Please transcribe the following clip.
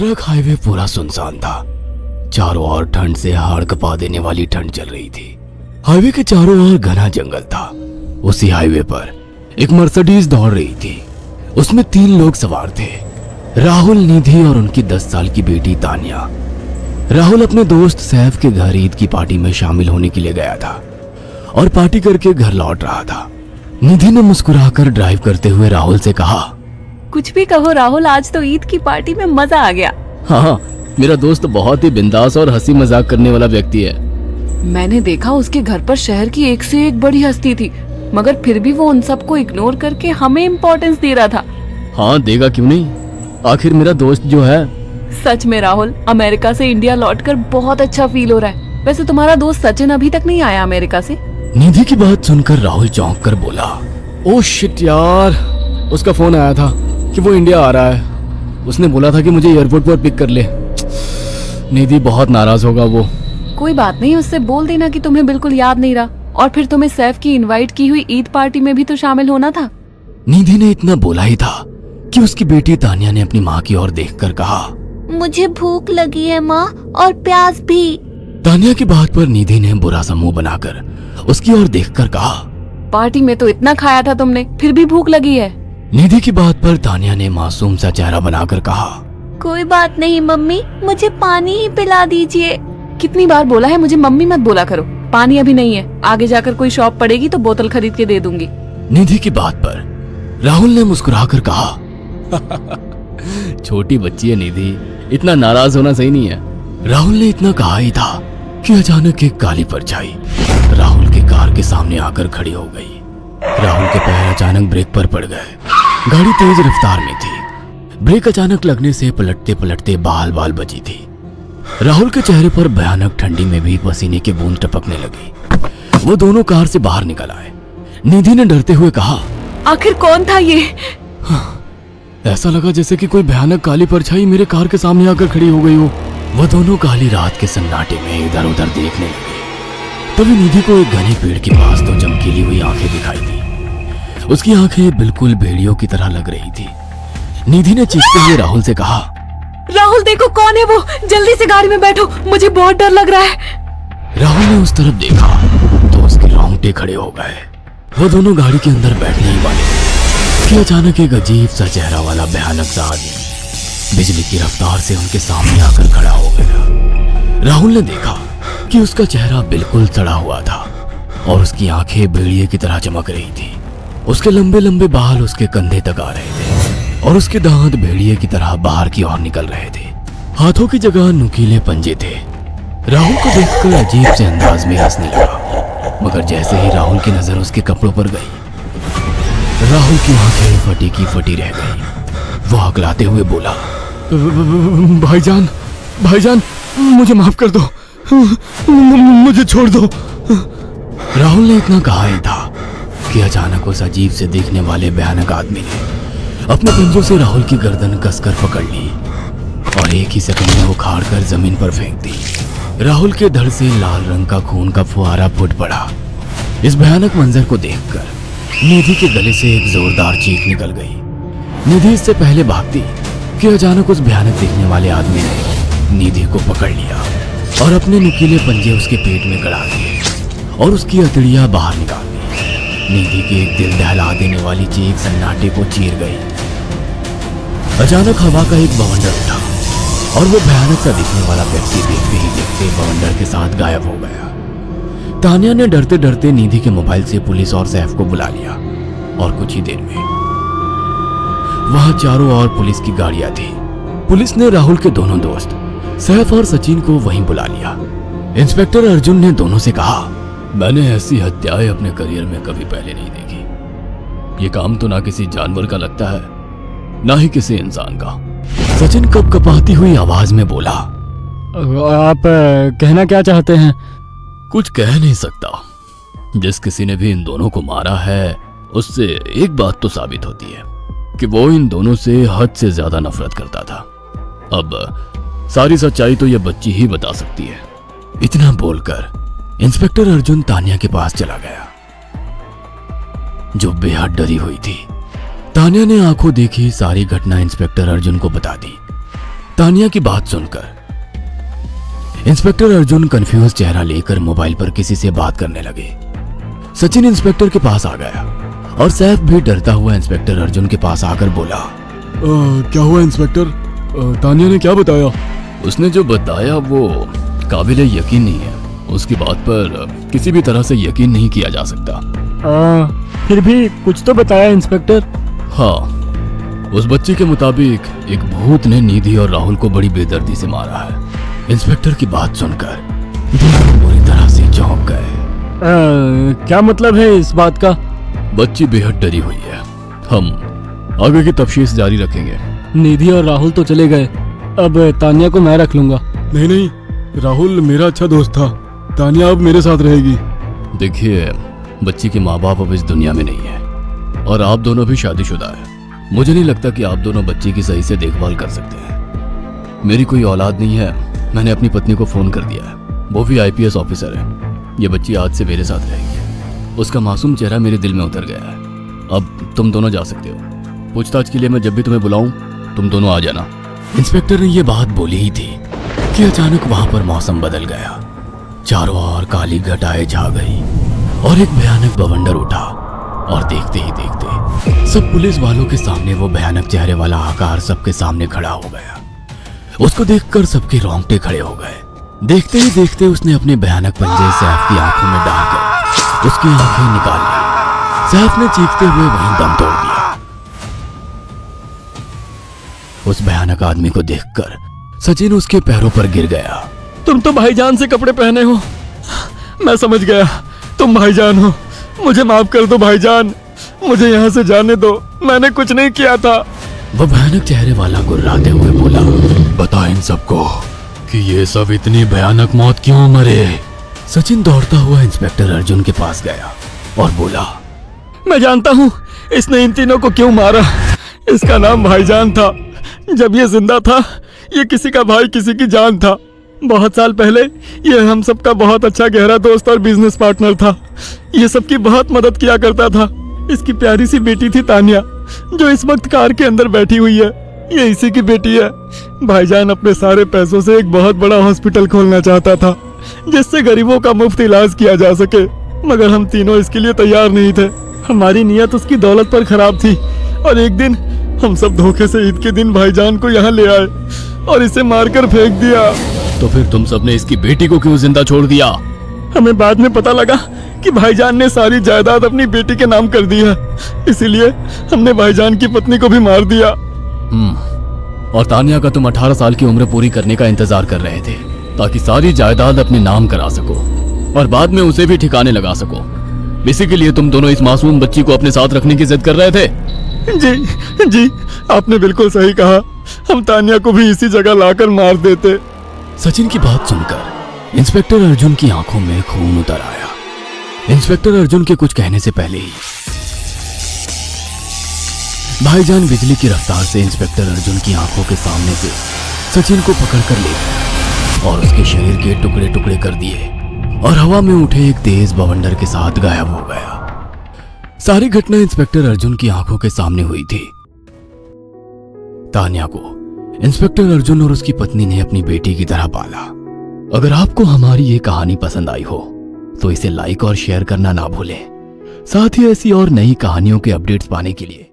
Truck highway पूरा सुनसान था। चारों ओर ठंड से हाड़ कपा देने वाली ठंड चल रही थी। हाईवे के चारों ओर घना जंगल था। उसी हाईवे पर एक मर्सिडीज दौड़ रही थी। उसमें 3 लोग सवार थे, राहुल, निधि और उनकी 10 साल की बेटी तानिया। राहुल अपने दोस्त सैफ के घर ईद की पार्टी में शामिल होने के लिए गया था और पार्टी करके घर लौट रहा था। निधि ने मुस्कुराकर ड्राइव करते हुए राहुल से कहा, कुछ भी कहो राहुल, आज तो ईद की पार्टी में मजा आ गया। हाँ, मेरा दोस्त बहुत ही बिंदास और हंसी मजाक करने वाला व्यक्ति है। मैंने देखा उसके घर पर शहर की एक से एक बड़ी हस्ती थी, मगर फिर भी वो उन सबको इग्नोर करके हमें इम्पोर्टेंस दे रहा था। हाँ, देगा क्यों नहीं, आखिर मेरा दोस्त जो है। सच में राहुल, अमेरिका से इंडिया लौटकर बहुत अच्छा फील हो रहा है। वैसे तुम्हारा दोस्त सचिन अभी तक नहीं आया अमेरिका से? निधि की बात सुनकर राहुल चौंक कर बोला, ओह शिट यार, उसका फोन आया था कि वो इंडिया आ रहा है। उसने बोला था कि मुझे एयरपोर्ट पर पिक कर ले। निधि बहुत नाराज होगा वो। कोई बात नहीं, उससे बोल देना कि तुम्हें बिल्कुल याद नहीं रहा, और फिर तुम्हें सैफ की इनवाइट की हुई ईद पार्टी में भी तो शामिल होना था। निधि ने इतना बोला ही था कि उसकी बेटी तानिया ने अपनी माँ की ओर देखकर कहा, मुझे भूख लगी है माँ, और प्यास भी। तानिया की बात पर निधि ने बुरा सा मुंह बनाकर उसकी ओर देखकर कहा, पार्टी में तो इतना खाया था तुमने, फिर भी भूख लगी है। निधि की बात पर तानिया ने मासूम सा चेहरा बनाकर कहा, कोई बात नहीं मम्मी, मुझे पानी ही पिला दीजिए। कितनी बार बोला है मुझे मम्मी मत बोला करो। पानी अभी नहीं है, आगे जाकर कोई शॉप पड़ेगी तो बोतल खरीद के दे दूंगी। निधि की बात पर राहुल ने मुस्कुराकर कहा, छोटी बच्ची है निधि, इतना नाराज होना सही नहीं है। राहुल ने इतना कहा ही था कि अचानक एक काली परछाई राहुल की कार के सामने आकर खड़ी हो गई। राहुल के पैर अचानक ब्रेक पर पड़ गए। गाड़ी तेज रफ्तार में थी। ब्रेक अचानक लगने से पलटते पलटते बाल बाल बची थी। राहुल के चेहरे पर भयानक ठंडी में भी पसीने की बूंद टपकने लगी। वो दोनों कार से बाहर निकल आए। निधि ने डरते हुए कहा, आखिर कौन था ये? ऐसा लगा जैसे कि कोई भयानक काली परछाई मेरे कार के सामने आकर खड़ी हो गई हो। वह दोनों काली रात के सन्नाटे में इधर उधर देखने लगे। तभी निधि को एक घने पेड़ के पास 2 चमकीली हुई आंखें दिखाई दी। उसकी आंखें बिल्कुल भेड़ियों की तरह लग रही थी। निधि ने चीखते हुए राहुल से कहा, राहुल देखो कौन है वो, जल्दी से गाड़ी में बैठो, मुझे बहुत डर लग रहा है। राहुल ने उस तरफ देखा तो उसके रोंगटे खड़े हो गए। वो दोनों गाड़ी के अंदर बैठने ही वाले कि अचानक एक अजीब सा चेहरा वाला भयानक सा आदमी बिजली की रफ्तार से उनके सामने आकर खड़ा हो गया। राहुल ने देखा कि उसका चेहरा बिल्कुल सड़ा हुआ था और उसकी आंखें भेड़िए की तरह चमक रही थी। उसके लंबे लंबे बाल उसके कंधे तक आ रहे थे और उसके दांत भेड़िए की तरह बाहर की ओर निकल रहे थे। हाथों की जगह नुकीले पंजे थे। राहुल को देखकर अजीब से अंदाज में हंसने लगा, मगर जैसे ही राहुल की नजर उसके कपड़ों पर गई, राहुल की आंखें फटी की फटी रह गई। वो हकलाते हुए बोला, भाईजान, भाईजान, मुझे माफ कर दो, मुझे छोड़ दो। राहुल ने इतना कहा ही था कि अचानक उस अजीब से दिखने वाले भयानक आदमी ने अपने पंजों से राहुल की गर्दन कसकर पकड़ ली और एक ही सेकंड में उखाड़ कर जमीन पर फेंक दी। राहुल के धड़ से लाल रंग का खून का फुहारा फूट पड़ा। इस भयानक मंजर को देखकर निधि के गले से एक जोरदार चीख निकल गई। निधि इससे पहले भागती कि अचानक उस भयानक दिखने वाले आदमी ने निधि को पकड़ लिया और अपने नुकीले पंजे उसके पेट में गड़ा दिए और उसकी हथेलियां बाहर निकाल दी। निधि की एक दिल दहला देने वाली चीख सन्नाटे को चीर गई। अचानक हवा का एक बवंडर उठा और वो भयानक सा दिखने वाला व्यक्ति देखते ही देखते बवंडर के साथ गायब हो गया। तानिया ने डरते डरते निधि के मोबाइल से पुलिस और सैफ को बुला लिया और कुछ ही देर में वहां चारों ओर पुलिस की गाड़ियां थी। पुलिस ने राहुल के दोनों दोस्त सैफ और सचिन को वहीं बुला लिया। इंस्पेक्टर अर्जुन ने दोनों से कहा, मैंने ऐसी हत्याएं अपने करियर में कभी पहले नहीं देखी। ये काम तो ना किसी जानवर का लगता है, ना ही किसी इंसान का। सचिन कपकपाती हुई आवाज में बोला, आप कहना क्या चाहते हैं? कुछ कह नहीं सकता। जिस किसी ने भी इन दोनों को मारा है उससे एक बात तो साबित होती है कि वो इन दोनों से हद से ज्यादा नफरत करता था। अब सारी सच्चाई तो ये बच्ची ही बता सकती है। इतना बोलकर इंस्पेक्टर अर्जुन तानिया के पास चला गया, जो बेहद डरी हुई थी। तानिया ने आंखों देखी सारी घटना इंस्पेक्टर अर्जुन को बता दी। तानिया की बात सुनकर इंस्पेक्टर अर्जुन कंफ्यूज चेहरा लेकर मोबाइल पर किसी से बात करने लगे। सचिन इंस्पेक्टर के पास आ गया और सैफ भी डरता हुआ इंस्पेक्टर अर्जुन के पास आकर बोला, क्या हुआ इंस्पेक्टर? तानिया ने क्या बताया? उसने जो बताया वो काबिले यकीन नहीं है। उसकी बात पर किसी भी तरह से यकीन नहीं किया जा सकता। फिर भी कुछ तो बताया इंस्पेक्टर। हाँ, उस बच्ची के मुताबिक एक भूत ने निधि और राहुल को बड़ी बेदर्दी से मारा है। इंस्पेक्टर की बात सुनकर दोनों बुरी तरह से चौंक गए। क्या मतलब है इस बात का? बच्ची बेहद डरी हुई है। हम आगे की तफ्तीश जारी रखेंगे। निधि और राहुल तो चले गए, अब तानिया को मैं रख लूंगा। नहीं नहीं, राहुल मेरा अच्छा दोस्त था। तानिया अब मेरे साथ रहेगी। देखिए, बच्ची के माँ बाप अब इस दुनिया में नहीं है और आप दोनों भी शादीशुदा है। मुझे नहीं लगता कि आप दोनों बच्ची की सही से देखभाल कर सकते हैं। मेरी कोई औलाद नहीं है। मैंने अपनी पत्नी को फोन कर दिया है, वो भी IPS ऑफिसर है। ये बच्ची आज से मेरे साथ रहेगी। उसका मासूम चेहरा मेरे दिल में उतर गया है। अब तुम दोनों जा सकते हो। पूछताछ के लिए मैं जब भी तुम्हें बुलाऊं तुम दोनों आ जाना। इंस्पेक्टर ने ये बात बोली ही थी कि अचानक वहां पर मौसम बदल गया। चारों ओर काली घटाएं छा गई और एक भयानक बवंडर उठा और देखते ही देखते सब पुलिस वालों के सामने वो भयानक चेहरे वाला आकार सबके सामने खड़ा हो गया। उसको देखकर सबके रोंगटे खड़े हो गए। देखते ही देखते उसने अपने भयानक पंजे सैफ की आंखों में डालकर उसकी आंखें निकाल ली। सैफ ने चीखते हुए वहीं दम तोड़ दिया। उस भयानक आदमी को देखकर सचिन उसके पैरों पर गिर गया। तुम तो भाईजान से कपड़े पहने हो। मैं समझ गया, तुम भाईजान हो। मुझे माफ कर दो भाईजान, मुझे यहाँ से जाने दो। मैंने कुछ नहीं किया था। वह भयानक चेहरे वाला गुर्राते हुए बोला, बता इन सबको कि ये सब इतनी भयानक मौत क्यों मरे। सचिन दौड़ता हुआ इंस्पेक्टर अर्जुन के पास गया और बोला, मैं जानता हूँ इसने इन तीनों को क्यों मारा। इसका नाम भाईजान था। जब ये जिंदा था ये किसी का भाई किसी की जान था। बहुत साल पहले ये हम सबका बहुत अच्छा गहरा दोस्त और बिजनेस पार्टनर था। ये सबकी बहुत मदद किया करता था। इसकी प्यारी सी बेटी थी तानिया, जो इस वक्त कार के अंदर बैठी हुई है। ये इसी की बेटी है। भाईजान अपने सारे पैसों से एक बहुत बड़ा हॉस्पिटल खोलना चाहता था जिससे गरीबों का मुफ्त इलाज किया जा सके, मगर हम तीनों इसके लिए तैयार नहीं थे। हमारी नीयत उसकी दौलत पर खराब थी और एक दिन हम सब धोखे से ईद के दिन भाईजान को यहाँ ले आए और इसे मारकर फेंक दिया। तो फिर तुम सबने इसकी बेटी को क्यों जिंदा छोड़ दिया? हमें बाद में पता लगा कि भाईजान ने सारी जायदाद अपनी बेटी के नाम कर दी है, इसीलिए हमने भाईजान की पत्नी को भी मार दिया। और तानिया का तुम 18 साल की उम्र पूरी करने का इंतजार कर रहे थे ताकि सारी जायदाद अपने नाम करा सको और बाद में उसे भी ठिकाने लगा सको। इसी के लिए तुम दोनों इस मासूम बच्ची को अपने साथ रखने की जिद कर रहे थे। जी, आपने बिल्कुल सही कहा। हम तानिया को भी इसी जगह लाकर मार देते। सचिन की बात सुनकर इंस्पेक्टर अर्जुन की आंखों में खून उतर आया। इंस्पेक्टर अर्जुन के कुछ कहने से पहले ही भाईजान बिजली की रफ्तार से इंस्पेक्टर अर्जुन की आंखों के सामने से सचिन को पकड़कर ले गए और उसके शरीर के टुकड़े टुकड़े कर दिए और हवा में उठे एक तेज बवंडर के साथ गायब हो गया। सारी घटना इंस्पेक्टर अर्जुन की आंखों के सामने हुई थी। तानिया को इंस्पेक्टर अर्जुन और उसकी पत्नी ने अपनी बेटी की तरह पाला। अगर आपको हमारी ये कहानी पसंद आई हो तो इसे लाइक और शेयर करना ना भूलें। साथ ही ऐसी और नई कहानियों के अपडेट्स पाने के लिए